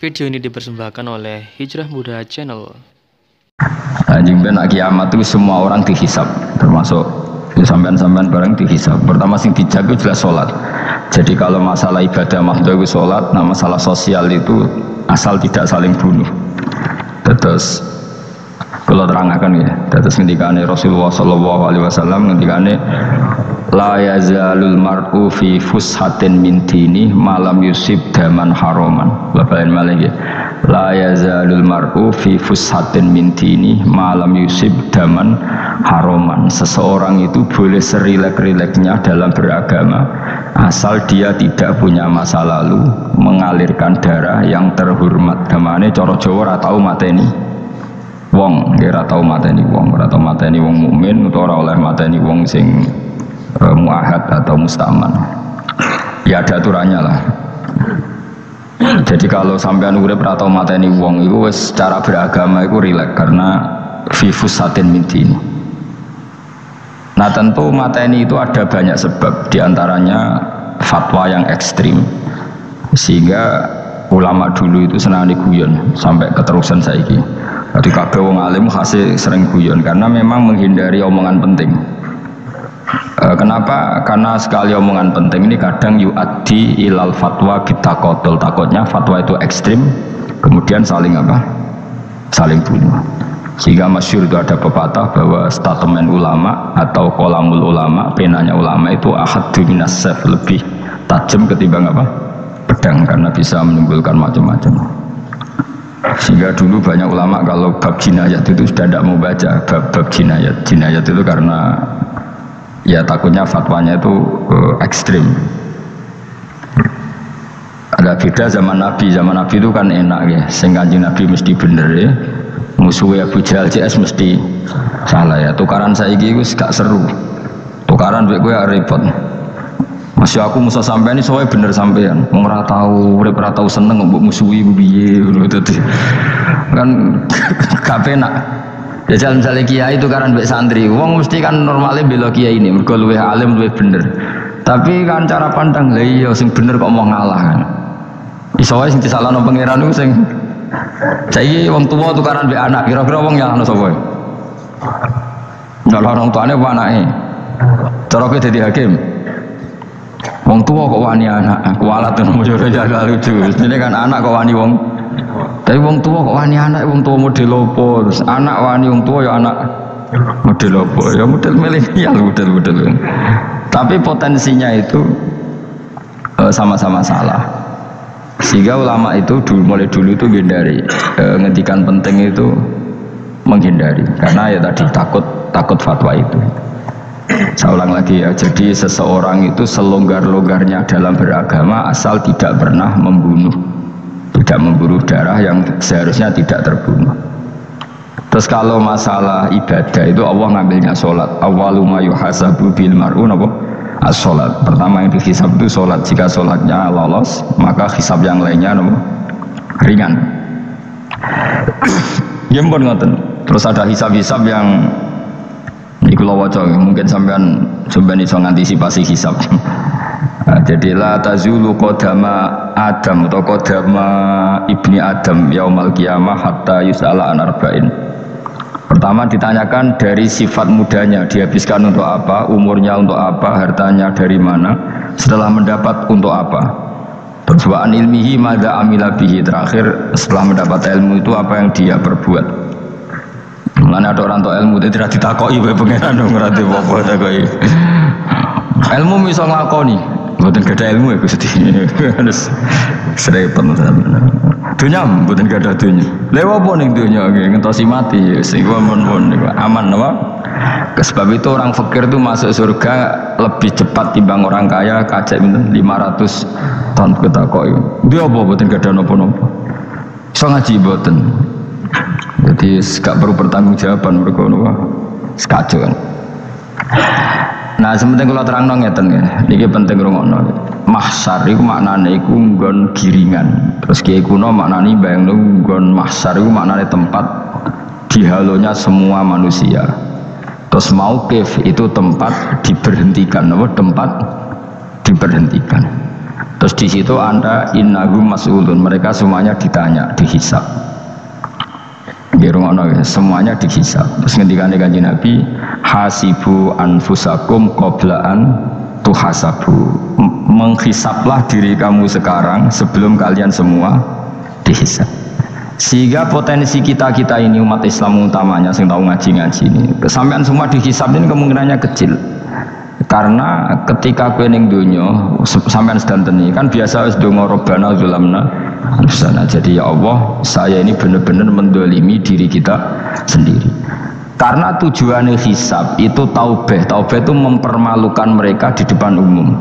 Video ini dipersembahkan oleh Hijrah Muda Channel. Anjing ben kiamat itu semua orang dihisab, termasuk sampean-sampean bareng dihisab. Pertama sing dijaga jelas sholat. Jadi kalau masalah ibadah mahdoh itu sholat, nah masalah sosial itu asal tidak saling bunuh. Terus kalau terangkan ya, terus ngendikane Rasulullah Shallallahu Alaihi Wasallam ngendikane la yazalul mar'u fi fushatin min dini malam yusib daman haroman. Bapak malih ya. La yazalul mar'u fi fushatin min dini malam yusib daman haroman. Seseorang itu boleh serilek-rileknya dalam beragama asal dia tidak punya masa lalu mengalirkan darah yang terhormat. Gamane cara Jawa ora tau mateni wong, ora tau mateni wong, ora tau mateni wong mukmin utawa ora oleh mateni wong sing muahad atau mustaman. Ya ada aturannya lah. Jadi kalau sampean urip ora tau mateni wong iku wis secara beragama iku rileks karena fifus satin mintin. Nah tentu mateni itu ada banyak sebab, diantaranya fatwa yang ekstrim sehingga ulama dulu itu senang guyon sampai keterusan saiki. Jadi kabeh wong alim hasil sering guyon karena memang menghindari omongan penting. Kenapa? Karena sekali omongan penting ini kadang yu'addi ilal fatwa bitaqatul. Takutnya fatwa itu ekstrim kemudian saling apa? Saling bunuh. Sehingga masyhur itu ada pepatah bahwa statement ulama atau kolamul ulama, penanya ulama itu ahaddu minas sayf, lebih tajam ketimbang apa? Pedang, karena bisa menimbulkan macam-macam. Sehingga dulu banyak ulama kalau bab jinayat itu sudah tidak mau baca bab jinayat. Jinayat itu karena ya takutnya fatwanya itu ekstrim. Ada beda zaman Nabi itu kan enak ya, sing Kanjeng Nabi mesti bener ya, musuhnya Abu Jahal CS mesti salah ya. Tukaran saiki itu gak seru, tukaran duit gue repot. Masih aku musuh sampean ini soalnya bener sampean, mau ora tahu, ora tahu seneng mbok musuhi piye ngono dadi. Kan gak penak. Ya misalnya kiai itu kan mbek santri, wong mesti kan normalnya bela kiai ini, mergo luwih alim luwih bener. Tapi kan cara pandang lha iya sing bener kok mau ngalah kan. Iso wae sing disalahno pangeran iku sing saiki wong tuwa tukaran mbek anak, kira-kira wong nyalahno sapa? Nyalahno orang tuane apa anake? Cara kowe dadi hakim. Wong tua kok wani anak, kualat dan mujur jaga lucu. Ini kan anak kok wani wong. Tapi wong tua kok wani anak, wong tua model opo. Terus anak wani wong tua ya anak model opo. Ya model milenial, model. Tapi potensinya itu sama-sama salah. Sehingga ulama itu mulai dulu itu menghindari ngetikan penting itu menghindari. Karena ya tadi takut fatwa itu. Saya ulang lagi ya, jadi seseorang itu selonggar-longgarnya dalam beragama asal tidak pernah membunuh, tidak memburu darah yang seharusnya tidak terbunuh. Terus kalau masalah ibadah itu Allah ngambilnya sholat. Awwalu ma yuhasabu bil mar'u as-sholat. Pertama yang dihisab itu sholat. Jika sholatnya lolos maka hisab yang lainnya ringan. Ya ampun ngoten. Terus ada hisab-hisab yang iku lawaca mungkin sampean iso ngantisipasi hisab. Jadi la tazulu qadama Adam atau qadama ibni Adam yaumal qiyamah hatta yus'ala an arba'in. Pertama ditanyakan dari sifat mudanya, dihabiskan untuk apa, umurnya untuk apa, hartanya dari mana, setelah mendapat untuk apa. Terus wa an ilmihi madza amila bihi, terakhir setelah mendapat ilmu itu apa yang dia perbuat. Mana ada orang tua ilmu tidak ditakoi oleh pangeran dong, berarti apa takoi. Ilmu bisa ngelakoni, bukan gak ada ilmu ya Gusti. Harus serempet sampean. Dunya bukan gak ada dunya. Lewat pun yang dunya ngentosi mati, sing pun aman apa? Sebab itu orang fakir itu masuk surga lebih cepat timbang orang kaya kacek 500 tahun ketakoi. Dia apa bukan gak ada nopo-nopo. So ngaji boten. Jadi gak perlu pertanggungjawaban mereka wah sekacau kan. Nah sementing kalau terang ngeten ya, ini penting rungokno. Mahsyar itu maknane iku nggon giringan. Terus kiai kuno maknane bayangno nggon mahsyar itu maknane tempat dihalonya semua manusia. Terus mauqif itu tempat diberhentikan, tempat diberhentikan. Terus di situ Anda innahum mas'ulun, mereka semuanya ditanya, dihisab. Semuanya dihisab. Terus ngendikane Kanjeng Nabi, hasibu anfusakum qabla an tuhasabu. Menghisablah diri kamu sekarang sebelum kalian semua dihisab. Sehingga potensi kita ini umat Islam utamanya yang tahu ngaji-ngaji ini, kesampean semua dihisab ini kemungkinannya kecil. Karena ketika kowe ning donya sampean sedanteni kan biasa wis donga robbana zulamna anfusana. Jadi ya Allah, saya ini benar-benar mendolimi diri kita sendiri. Karena tujuannya hisab itu taubah. Taubah itu mempermalukan mereka di depan umum.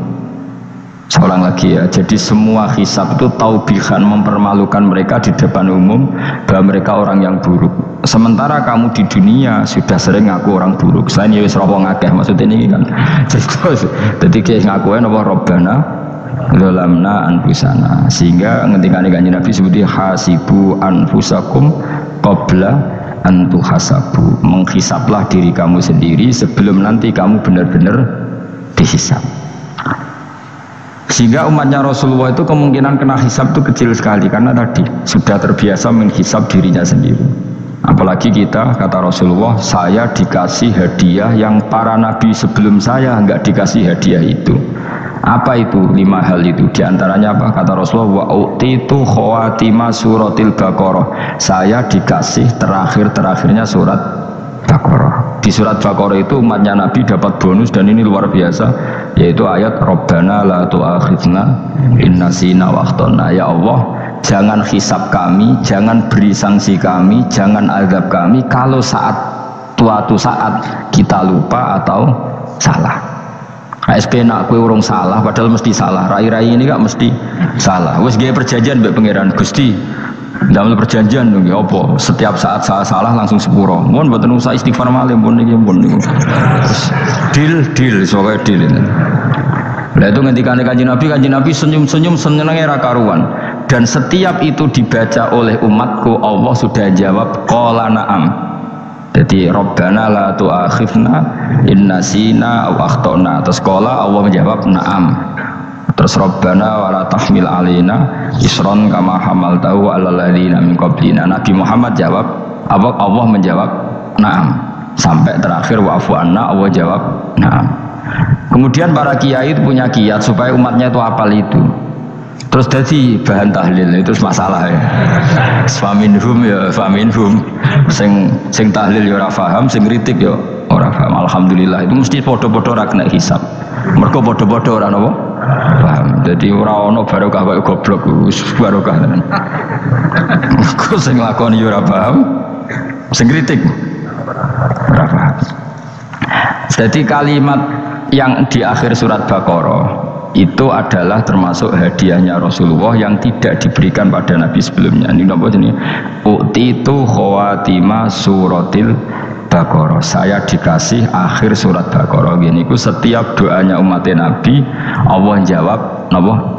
Seorang lagi ya, jadi semua hisab itu taubihan, mempermalukan mereka di depan umum bahwa mereka orang yang buruk. Sementara kamu di dunia sudah sering ngaku orang buruk. Selain ya wis roh ngakeh maksudnya ini kan. Jadi kayak ngakuin apa robbana zalamna anfusana. Sehingga ngendikane Kanjeng Nabi sebuti hasibu anfusakum qabla an tuhasabu. Menghisablah diri kamu sendiri sebelum nanti kamu benar-benar dihisab. Sehingga umatnya Rasulullah itu kemungkinan kena hisab itu kecil sekali karena tadi sudah terbiasa menghisab dirinya sendiri. Apalagi kita, kata Rasulullah, saya dikasih hadiah yang para nabi sebelum saya enggak dikasih hadiah itu. Apa itu? 5 hal itu. Di antaranya apa? Kata Rasulullah, wa utitu khawatima suratil Baqarah. Saya dikasih terakhirnya surat Baqarah. Di surat Baqarah itu umatnya Nabi dapat bonus dan ini luar biasa, yaitu ayat Rabbana la tu'akhidna in nasina wa akhtana. Ya Allah, jangan hisab kami, jangan beri sanksi kami, jangan azab kami kalau suatu saat kita lupa atau salah. ASP nak kue urung salah padahal mesti salah. Rai-rai ini gak mesti salah. Wes gawe perjanjian mbek pangeran Gusti. Dalam perjanjian nggih apa? Setiap saat salah langsung sepuro. Mohon mboten usah istighfar malih pun niki pun niku. Deal soalnya deal ini. Lah itu ngendikane Kanjeng Nabi senyum-senyum senenge ra karuan. Dan setiap itu dibaca oleh umatku, Allah sudah jawab qala na'am. Jadi Rabbana la tu'akhidna in nasina aw akhtana. Terus qala Allah menjawab na'am. Terus Rabbana wa la tahmil alaina isron kama hamaltahu 'alal ladzina min qablina. Nabi Muhammad jawab, Allah menjawab na'am. Sampai terakhir wa'fu anna, Allah jawab na'am. Kemudian para kiai itu punya kiat supaya umatnya itu hafal itu. Terus jadi bahan tahlil itu masalah ya. Faminhum sing tahlil ya ora paham, sing kritik ya ora paham. Alhamdulillah itu mesti podo-podo ra kena hisab. Mergo podo-podo ora napa? Paham. Jadi ora ono barokah kaya goblok wis barokah tenan. Kok sing lakoni ya ora paham, sing kritik ora paham. Jadi kalimat yang di akhir surat Baqarah itu adalah termasuk hadiahnya Rasulullah yang tidak diberikan pada Nabi sebelumnya. Ini apa ini? Utitu khawatima suratil Baqarah. Saya dikasih akhir surat Baqarah. Gini, ku setiap doanya umat Nabi, Allah jawab,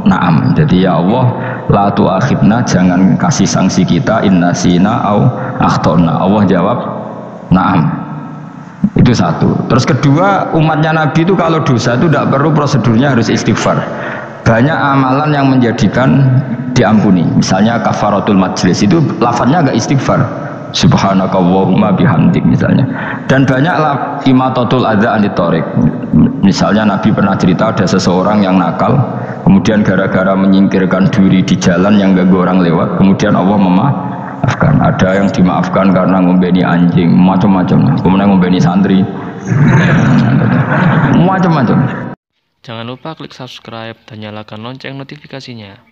na'am. Jadi ya Allah, la tu'akhidna, jangan kasih sanksi kita, innasina au akhtona. Allah jawab, na'am. Itu satu. Terus kedua, umatnya Nabi itu kalau dosa itu tidak perlu prosedurnya harus istighfar. Banyak amalan yang menjadikan diampuni. Misalnya kafaratul majlis itu lafadznya agak istighfar. Subhanakallahumma bihamdik misalnya. Dan banyak imatatul adza anit thoriq. Misalnya Nabi pernah cerita ada seseorang yang nakal, kemudian gara-gara menyingkirkan duri di jalan yang ganggu orang lewat, kemudian Allah memaafkan. Ada yang dimaafkan karena ngombeni anjing, macam-macam. Kemudian ngombeni santri, macam-macam. Jangan lupa klik subscribe dan nyalakan lonceng notifikasinya.